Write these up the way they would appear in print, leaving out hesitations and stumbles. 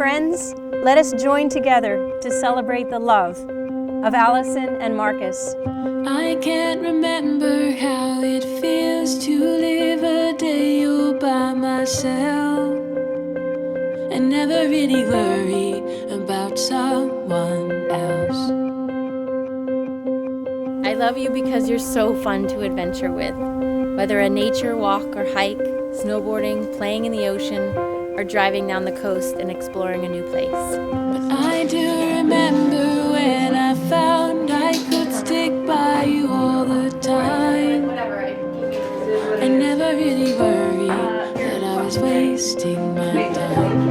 Friends, let us join together to celebrate the love of Alison and Markus. I can't remember how it feels to live a day all by myself and never really worry about someone else. I love you because you're so fun to adventure with. Whether a nature walk or hike, snowboarding, playing in the ocean, or driving down the coast and exploring a new place. But I do remember when I found I could stick by you all the time. I never really worried that I was wasting my time.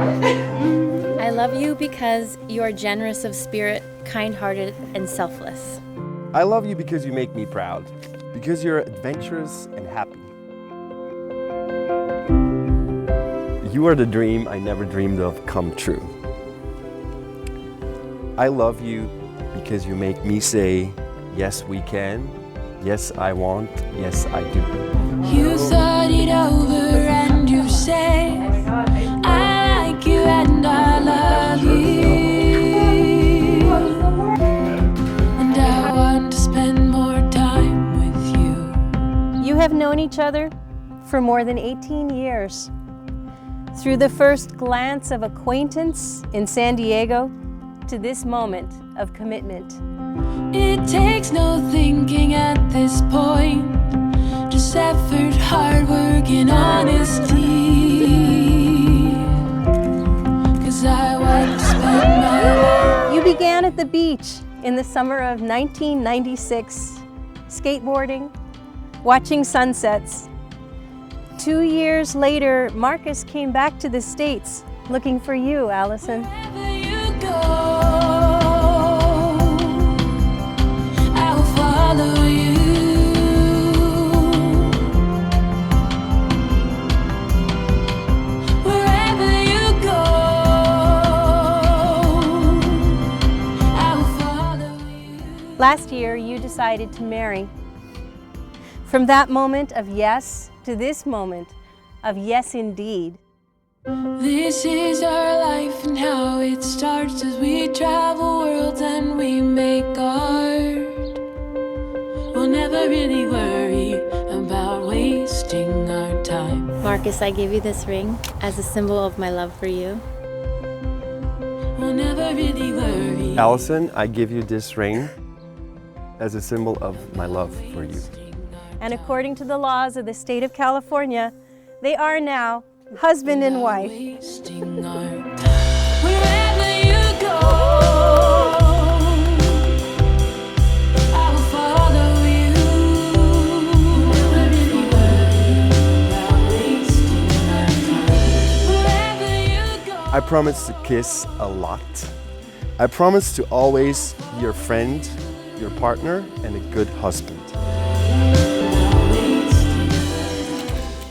I love you because you are generous of spirit, kind-hearted, and selfless. I love you because you make me proud, because you're adventurous and happy. You are the dream I never dreamed of come true. I love you because you make me say, yes we can, yes I want, yes I do. You thought it over and you say, I like you and I love you. And I want to spend more time with you. You have known each other for more than 18 years. Through the first glance of acquaintance in San Diego to this moment of commitment. It takes no thinking at this point, just effort, hard work, and honesty. 'Cause I want to spend my life. You began at the beach in the summer of 1996, skateboarding, watching sunsets. 2 years later, Markus came back to the States looking for you, Alison. Wherever you go, I will follow you. Wherever you go, I will follow you. Last year, you decided to marry. From that moment of yes to this moment of yes indeed. This is our life and how it starts as we travel worlds and we make art. We'll never really worry about wasting our time. Markus, I give you this ring as a symbol of my love for you. We'll never really worry. Alison, I give you this ring as a symbol of my love for you. And according to the laws of the state of California, they are now husband and wife. Wasting our time. Wherever you go, I will follow you. Never really worry about wasting our time. Wherever you go. I promise to kiss a lot. I promise to always be your friend, your partner, and a good husband.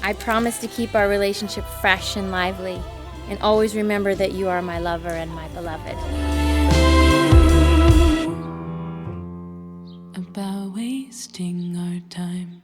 I promise to keep our relationship fresh and lively, and always remember that you are my lover and my beloved. About wasting our time.